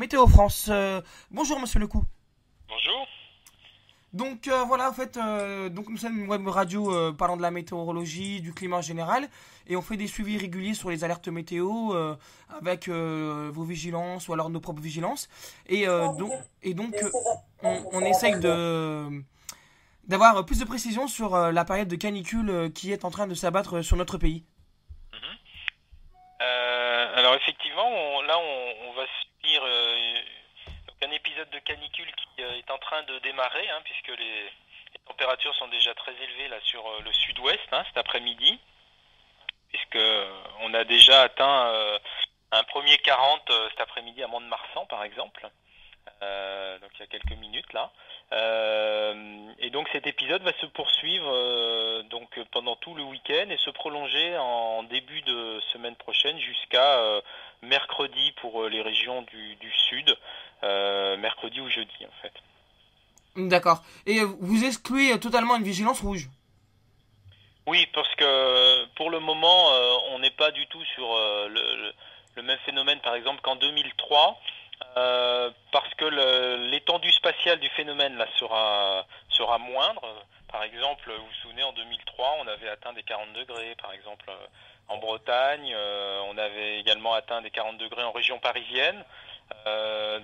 Météo France. Bonjour Monsieur Lecou. Bonjour. Donc voilà, en fait, donc nous sommes une web radio parlant de la météorologie, du climat en général, et on fait des suivis réguliers sur les alertes météo avec vos vigilances ou alors nos propres vigilances. Et donc on essaye de d'avoir plus de précision sur la période de canicule qui est en train de s'abattre sur notre pays. Mhm. Alors effectivement, on va subir donc un épisode de canicule qui est en train de démarrer, hein, puisque les températures sont déjà très élevées là sur le sud-ouest, hein, cet après-midi, puisque on a déjà atteint un premier 40 cet après-midi à Mont-de-Marsan par exemple. Donc il y a quelques minutes là. Et donc cet épisode va se poursuivre donc pendant tout le week-end et se prolonger en début de semaine prochaine jusqu'à mercredi pour les régions du sud, mercredi ou jeudi en fait. D'accord. Et vous excluez totalement une vigilance rouge. Oui, parce que pour le moment, on n'est pas du tout sur le même phénomène, par exemple, qu'en 2003, parce que l'étendue spatiale du phénomène là sera moindre. Par exemple, vous vous souvenez, en 2003, on avait atteint des 40 degrés, par exemple, en Bretagne. On avait également atteint des 40 degrés en région parisienne.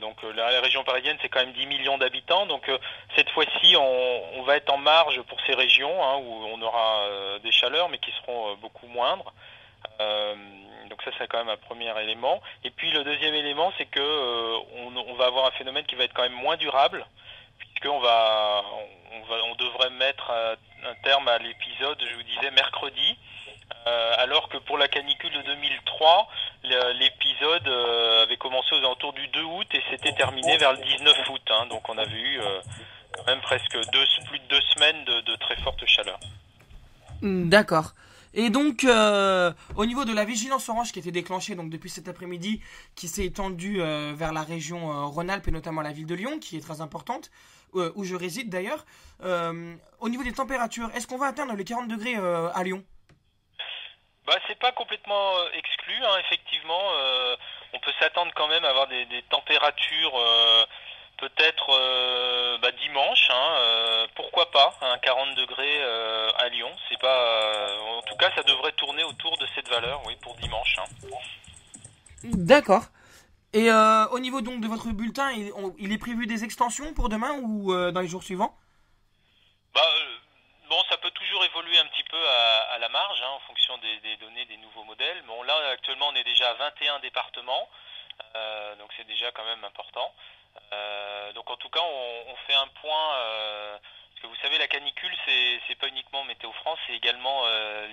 Donc la région parisienne, c'est quand même 10 millions d'habitants. Donc cette fois-ci, on va être en marge pour ces régions, hein, où on aura des chaleurs, mais qui seront beaucoup moindres. Euh, donc ça, c'est quand même un premier élément. Et puis le deuxième élément, c'est que on va avoir un phénomène qui va être quand même moins durable, puisqu'on devrait mettre un terme à l'épisode, je vous disais, mercredi. Alors que pour la canicule de 2003, l'épisode avait commencé aux alentours du 2 août et s'était terminé vers le 19 août. Hein, donc on avait eu quand même presque plus de 2 semaines de très forte chaleur. D'accord. Et donc, au niveau de la vigilance orange qui a été déclenchée donc depuis cet après-midi, qui s'est étendue vers la région Rhône-Alpes et notamment la ville de Lyon, qui est très importante, où je réside d'ailleurs, au niveau des températures, est-ce qu'on va atteindre les 40 degrés à Lyon? Bah, c'est pas complètement exclu, hein, effectivement. On peut s'attendre quand même à avoir des températures peut-être dimanche, hein, pourquoi pas, un 40 degrés à Lyon. C'est pas, en tout cas, ça devrait tourner autour de cette valeur, oui, pour dimanche. Hein. D'accord. Et au niveau donc de votre bulletin, il est prévu des extensions pour demain ou dans les jours suivants? Bah, bon, ça peut toujours évoluer un petit peu à la marge, hein, en fonction des données des nouveaux modèles. Bon, là, actuellement, on est déjà à 21 départements, donc c'est déjà quand même important. Donc en tout cas, on fait un point, parce que vous savez, la canicule, c'est pas uniquement Météo France, c'est également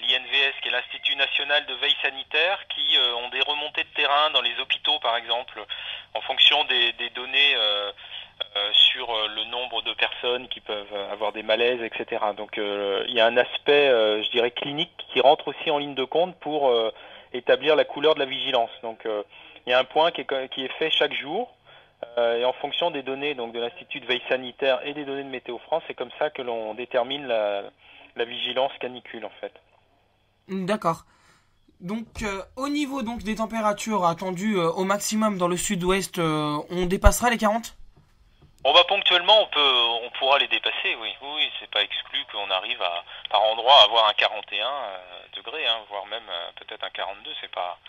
l'INVS, qui est l'Institut National de Veille Sanitaire, qui ont des remontées de terrain dans les hôpitaux, par exemple, en fonction des données sur le nombre de personnes qui peuvent avoir des malaises, etc. Donc il y a un aspect, je dirais, clinique qui rentre aussi en ligne de compte pour établir la couleur de la vigilance. Donc il y a un point qui est fait chaque jour. Et en fonction des données donc de l'Institut de veille sanitaire et des données de Météo France, c'est comme ça que l'on détermine la vigilance canicule en fait. D'accord. Donc au niveau donc des températures attendues au maximum dans le sud-ouest, on dépassera les 40? Bon bah ponctuellement on pourra les dépasser, oui. Oui, c'est pas exclu qu'on arrive par endroit à avoir un 41 degrés, hein, voire même peut-être un 42, c'est pas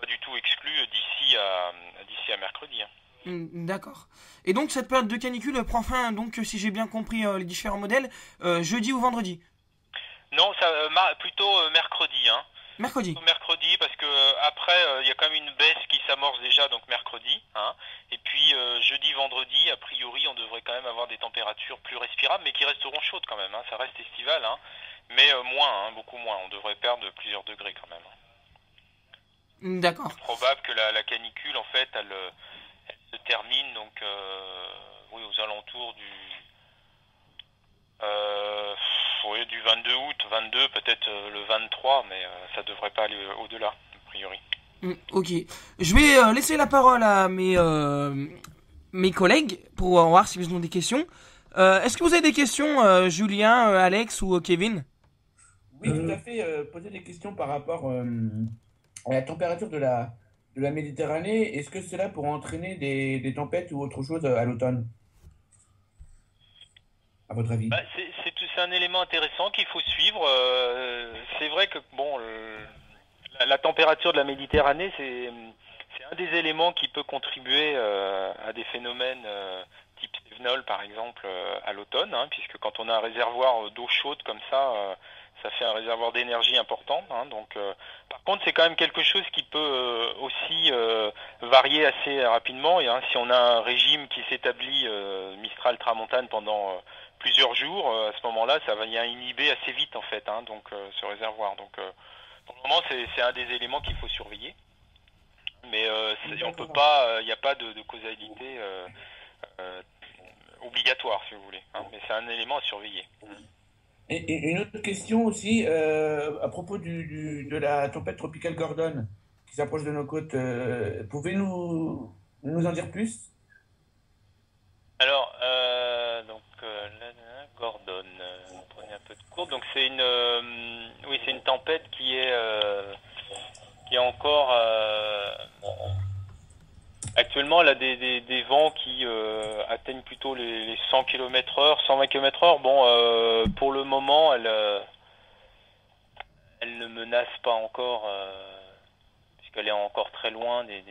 du tout exclu d'ici à mercredi. Hein. D'accord. Et donc cette période de canicule prend fin, donc si j'ai bien compris les différents modèles, jeudi ou vendredi? Non, ça plutôt mercredi, hein. Mercredi. Mercredi parce que après il y a quand même une baisse qui s'amorce déjà donc mercredi, hein. Et puis jeudi, vendredi, a priori on devrait quand même avoir des températures plus respirables mais qui resteront chaudes quand même, hein. Ça reste estival, hein. Mais moins, hein, beaucoup moins. On devrait perdre plusieurs degrés quand même. D'accord. C'est probable que la canicule en fait elle se termine donc oui aux alentours du 22 août, 22 peut-être le 23, mais ça devrait pas aller au-delà, a priori. Ok. Je vais laisser la parole à mes collègues pour voir si ils ont des questions. Est-ce que vous avez des questions, Julien, Alex ou Kevin? Oui, tout à fait. Poser des questions par rapport à la température de de la Méditerranée, est-ce que cela pourrait entraîner des tempêtes ou autre chose à l'automne, à votre avis? Bah, c'est un élément intéressant qu'il faut suivre. C'est vrai que bon, la température de la Méditerranée, c'est un des éléments qui peut contribuer à des phénomènes type Cévenol, par exemple, à l'automne, hein, puisque quand on a un réservoir d'eau chaude comme ça fait un réservoir d'énergie important. Hein, donc, par contre, c'est quand même quelque chose qui peut aussi varier assez rapidement. Et, hein, si on a un régime qui s'établit Mistral-Tramontane pendant plusieurs jours, à ce moment-là, ça va y inhiber assez vite en fait, hein, donc ce réservoir. Donc, pour le moment, c'est un des éléments qu'il faut surveiller. Mais on peut D'accord. pas, il n'y a pas de causalité euh, obligatoire, si vous voulez. Hein, mais c'est un élément à surveiller. Et une autre question aussi, à propos de la tempête tropicale Gordon qui s'approche de nos côtes, pouvez-nous nous en dire plus? Alors, Gordon, prenez un peu de cours. Donc c'est une, oui, c'est une tempête qui est encore actuellement, elle a des vents qui atteignent plutôt les 100 km/h, 120 km/h. Bon, pour le moment, elle ne menace pas encore, puisqu'elle est encore très loin des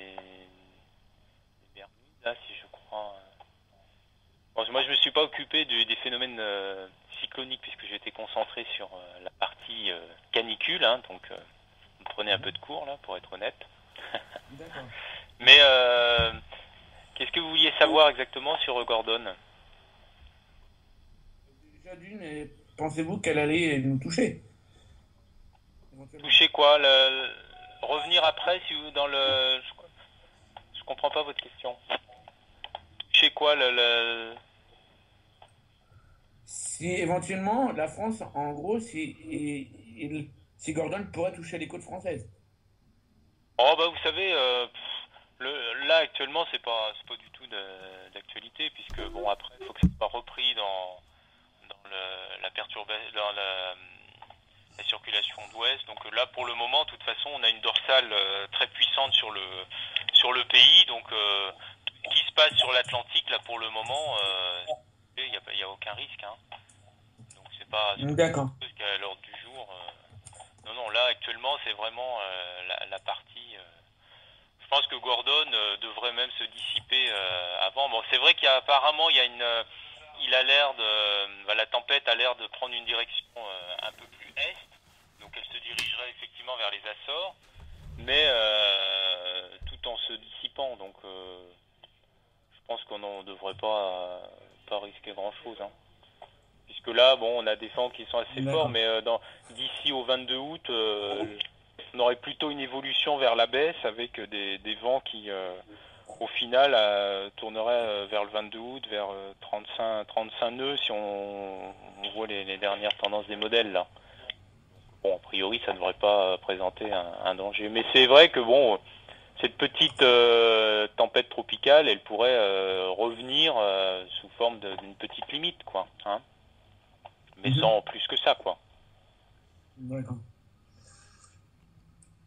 Bermudes, là, si je crois. Bon, moi, je me suis pas occupé des phénomènes cycloniques, puisque j'étais concentré sur la partie canicule, hein, donc on prenait un peu de cours, là, pour être honnête. D'accord. Mais qu'est-ce que vous vouliez savoir exactement sur Gordon? Déjà d'une, pensez-vous qu'elle allait nous toucher, éventuellement? Toucher quoi revenir après si vous dans le je comprends pas votre question. Toucher quoi Si éventuellement la France, en gros, si Gordon pourrait toucher les côtes françaises. Oh bah vous savez là actuellement c'est pas du tout d'actualité puisque bon après il faut que ça soit repris dans la perturbation dans la circulation d'ouest. Donc là pour le moment de toute façon on a une dorsale très puissante sur le pays donc tout ce qui se passe sur l'Atlantique là pour le moment il y a aucun risque hein. Donc c'est pas D'accord. quelque chose qui est à l'ordre du jour. Non, non, là actuellement c'est vraiment la partie. Je pense que Gordon devrait même se dissiper avant. Bon, c'est vrai qu'apparemment il a l'air la tempête a l'air de prendre une direction un peu plus est, donc elle se dirigerait effectivement vers les Açores, mais tout en se dissipant. Donc je pense qu'on ne devrait pas risquer grand chose. Hein. Puisque là, bon, on a des vents qui sont assez forts, D'accord. mais d'ici au 22 août, on aurait plutôt une évolution vers la baisse avec des vents qui, au final, tourneraient vers le 22 août, vers 35 nœuds si on voit les dernières tendances des modèles là. Bon, a priori, ça ne devrait pas présenter un danger. Mais c'est vrai que bon, cette petite tempête tropicale, elle pourrait revenir sous forme d'une petite limite, quoi. Hein, mais Mhm. sans plus que ça, quoi. D'accord.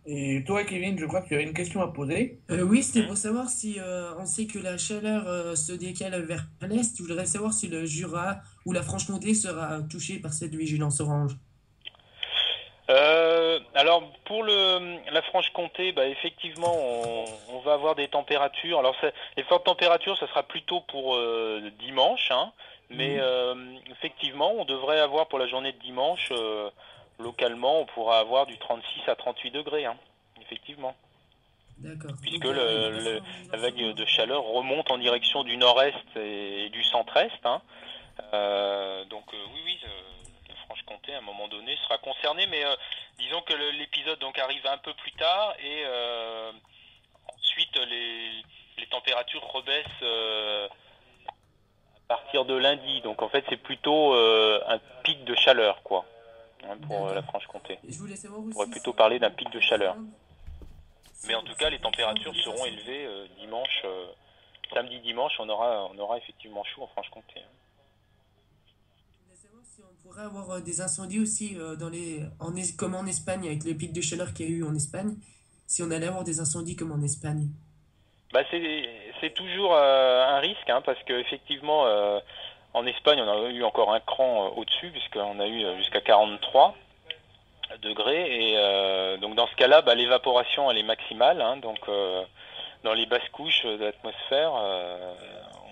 Et toi, Kevin, je crois que tu as une question à poser. Oui, c'était Hmm. pour savoir si on sait que la chaleur se décale vers l'est. Je voudrais savoir si le Jura ou la Franche-Comté sera touché par cette vigilance orange. Alors pour la Franche-Comté, bah, effectivement, on va avoir des températures. Alors les fortes températures, ça sera plutôt pour dimanche, hein, mais Mhm. effectivement, on devrait avoir pour la journée de dimanche, localement, on pourra avoir du 36 à 38 degrés, hein, effectivement, D'accord. puisque Donc il restera en la vigilance vague orange. de chaleur remonte en direction du nord-est et du centre-est. Hein. Donc oui, oui, la Franche-Comté à un moment donné sera concernée, mais disons que l'épisode donc arrive un peu plus tard et ensuite les températures rebaissent à partir de lundi. Donc en fait c'est plutôt un pic de chaleur quoi hein, pour la D'accord. Franche-Comté. Et je voulais savoir On pourrait aussi plutôt si parler d'un on pic de peut chaleur. craindre, Mais en tout si cas on les peut craindre températures des seront incendies. élevées dimanche, samedi dimanche on aura effectivement chaud en Franche-Comté. Je voulais savoir si on pourrait avoir des incendies aussi comme en Espagne avec le pic de chaleur qu'il y a eu en Espagne. si on allait avoir des incendies comme en Espagne? Bah c'est toujours un risque, hein, parce que effectivement en Espagne on a eu encore un cran au-dessus puisqu'on a eu jusqu'à 43 degrés et donc dans ce cas-là bah, l'évaporation elle est maximale, hein, donc dans les basses couches de l'atmosphère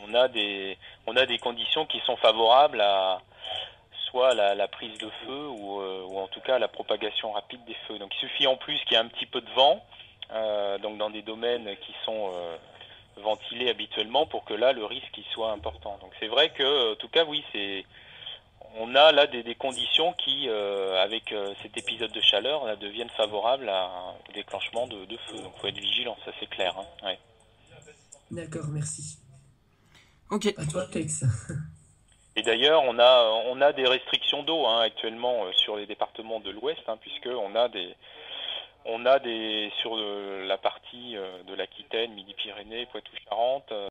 on a des conditions qui sont favorables à soit la prise de feu ou en tout cas à la propagation rapide des feux. Donc il suffit en plus qu'il y ait un petit peu de vent, donc dans des domaines qui sont ventilés habituellement pour que là le risque il soit important. Donc c'est vrai que en tout cas oui on a là des conditions qui avec cet épisode de chaleur là, deviennent favorables au déclenchement de feu. Donc faut être vigilant, ça c'est clair. Hein. Ouais. D'accord, merci. Ok. À toi, Tex. Et d'ailleurs, on a des restrictions d'eau hein, actuellement sur les départements de l'Ouest, hein, puisque on a des sur la partie de l'Aquitaine, Midi-Pyrénées, Poitou-Charentes,